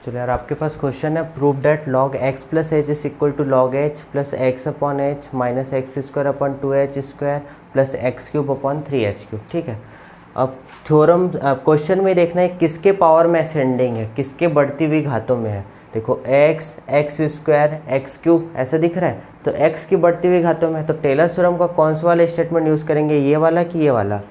चलो यार, आपके पास क्वेश्चन है prove that log x plus H is equal to log h plus X upon H minus X square upon 2h square plus X cube upon 3h cube. ठीक है, अब theorem question में देखना है किसके पावर में ascending है, किसके बढ़ती हुई घातों में है। देखो x x square X cube ऐसा दिख रहा है, तो x की बढ़ती हुई घातों में है, तो टेलर थ्योरम का कौन सा वाला स्टेटमेंट यूज़ करेंगे, ये वाला कि ये वाला,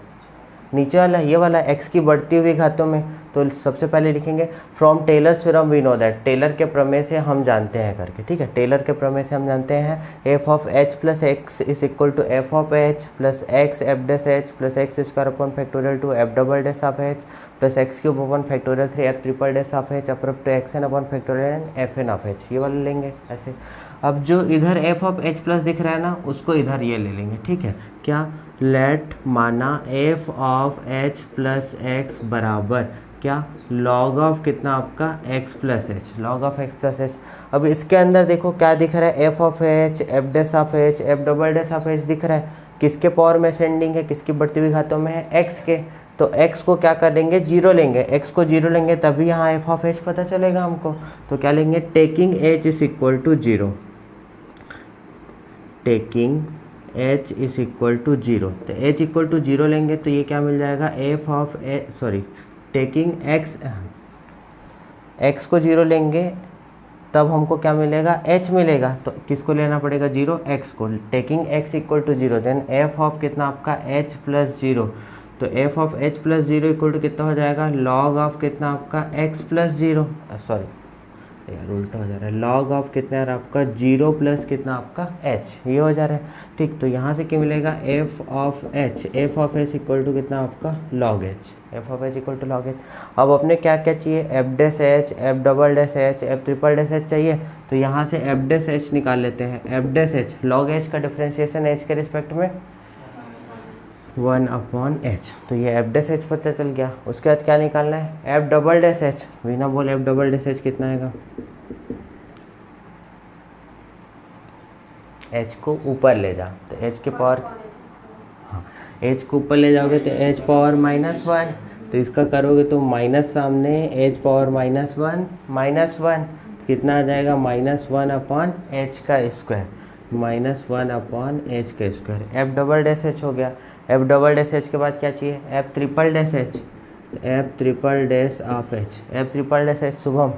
नीचे वाला, ये वाला x की बढ़ती हुई घातों में। तो सबसे पहले लिखेंगे from Taylor theorem we know that, Taylor के प्रमेय से हम जानते हैं करके। ठीक है, टेलर के प्रमेय से हम जानते हैं F of H plus X is equal to F of H plus X F dash H plus X square upon factorial two F double dash of H plus X cube upon factorial 3 F triple dash of H upper to X N upon factorial N F N of H, ये वाला लेंगे ऐसे। अब जो इधर F of H plus दिख रहा है ना, उसको इधर ये ले लेंगे। ठीक है, क्या लेट माना F of H plus x बराबर क्या लॉग ऑफ कितना आपका x plus H, log of x plus H. अब इसके अंदर देखो क्या दिख रहा है, F of H F days of H F double dash of H दिख रहा है, किसके पावर में असेंडिंग है, किसकी बढ़ती हुई घातों में है, x के। तो x को क्या कर लेंगे, जीरो लेंगे, x को जीरो लेंगे तभी यहाँ एफ ऑफ एच पता चलेगा हमको। तो क्या लेंगे, taking h is equal to zero, taking h is equal to zero, तो h इक्वल टू जीरो लेंगे तो ये क्या मिल जाएगा, F of H sorry taking x को जीरो लेंगे तब हमको क्या मिलेगा, h मिलेगा। तो किसको लेना पड़ेगा, जीरो, x को। Taking x equal to zero, then F of कितना आपका h प्लस जीरो, तो F of h plus zero equal to कितना हो जाएगा, लॉग ऑफ कितना आपका x प्लस जीरो, सॉरी यार उल्टा हो जा रहा है, लॉग ऑफ कितना यार आपका जीरो प्लस कितना आपका h, ये हो जा रहा है। ठीक, तो यहाँ से क्या मिलेगा, F of h equal to कितना आपका log h, F of h equal to log h। अब अपने क्या क्या चाहिए, F dash H F double dash H F triple dash H चाहिए, तो यहाँ से एफ डेस एच निकाल लेते हैं। F dash H log h का डिफ्रेंशिएशन h के रिस्पेक्ट में 1 अपॉन एच, तो ये एफ डेस एच पता चल गया। उसके बाद क्या निकालना है, एफ डबल डेस एच, बिना बोल एफ डबल डेस एच कितना आएगा, एच को ऊपर ले जा, तो एच के पावर, हाँ एच को ऊपर ले जाओगे तो एच पावर -1, तो इसका करोगे तो माइनस सामने, एच पावर -1 कितना आ जाएगा, -1 अपॉन एच का स्क्वायर, -1 अपॉन एच का square. F double dash H हो गया। एफ डबल डेस एच के बाद क्या चाहिए, F triple dash H, F triple dash of H, F triple dash H Shubham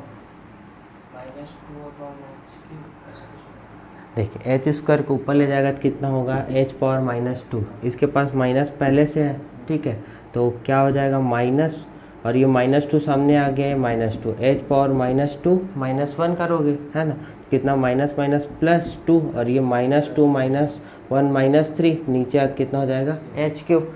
देखिए, एच स्क्वायर को ऊपर ले जाएगा तो कितना होगा, एच पावर -2, इसके पास माइनस पहले से है। ठीक है, तो क्या हो जाएगा माइनस, और ये -2 सामने आ गया है, -2 एच पावर -2 -1 करोगे है ना, कितना माइनस माइनस +2, और ये -2 -1 -3 नीचे आ कितना हो जाएगा, एच क्यूब,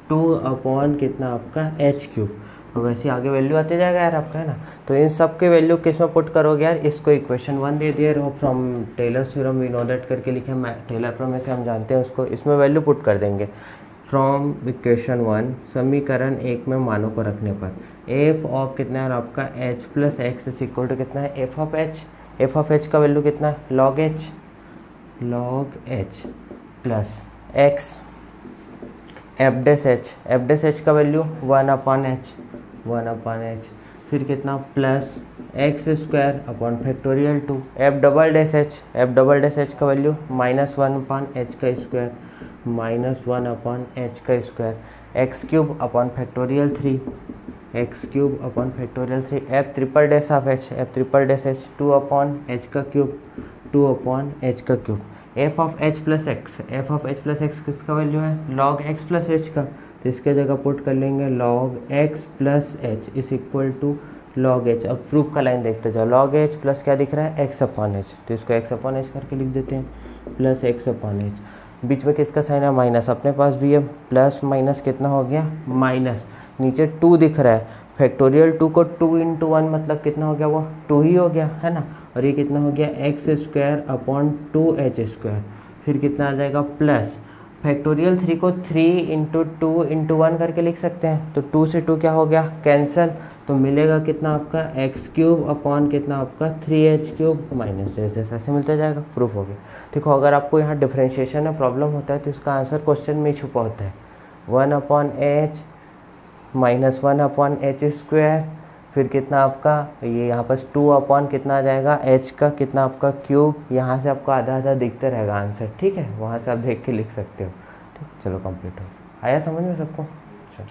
2 अपॉन कितना आपका एच क्यूब। और वैसे आगे वैल्यू आते जाएगा यार आपका, है ना। तो इन सब के वैल्यू किस में पुट करोगे यार, इसको इक्वेशन 1 दे दिया और from Taylor theorem we know that करके लिखे, टेलर प्रमेय से हम जानते हैं उसको, इसमें वैल्यू पुट कर देंगे। फ्रॉम इक्वेशन 1 समीकरण 1 में मानों को रखने पर एफ ऑफ कितना है आपका H plus X is equal to कितना है, F of H, F of H का वैल्यू कितना है, log H plus X F dash H का वैल्यू 1 अपॉन एच, फिर कितना plus X square upon factorial 2, F double dash H का value -1 upon H का स्क्वायर, -1 अपॉन एच का square, X cube upon factorial 3, F triple dash of H 2 upon H का cube, F of H plus X किसका value है, log X plus H का, तो इसके जगह पुट कर लेंगे log X plus H is equal to log H. अब प्रूफ का लाइन देखते जाओ, लॉग एच प्लस क्या दिख रहा है, एक्स अपॉन एच, तो इसको एक्स अपॉन एच करके लिख देते हैं, प्लस एक्स अपॉन एच, बीच में किसका साइन है, माइनस, अपने पास भी है, प्लस माइनस कितना हो गया, माइनस, नीचे 2 दिख रहा है, फैक्टोरियल 2 को 2 × 1 मतलब कितना हो गया, वो 2 ही हो गया है ना, और ये कितना हो गया, x square upon 2h square, फिर कितना आ जाएगा प्लस फैक्टोरियल 3 को 3 × 2 × 1 करके लिख सकते हैं, तो 2 से 2 क्या हो गया, कैंसिल, तो मिलेगा कितना आपका एक्स क्यूब अपॉन कितना आपका 3h क्यूब माइनस जैसे ऐसे मिलता जाएगा। प्रूफ हो गया। देखो अगर आपको यहाँ डिफ्रेंशिएशन में प्रॉब्लम होता है तो इसका आंसर क्वेश्चन में ही छुपा होता है, 1 upon H -1 upon H square, फिर कितना आपका ये यहाँ पर 2 अपॉन कितना आ जाएगा h का कितना आपका क्यूब, यहाँ से आपको आधा आधा दिखते रहेगा आंसर, ठीक है, वहाँ से आप देख के लिख सकते हो। ठीक, चलो कंप्लीट हो, आया समझ में सबको? चलो।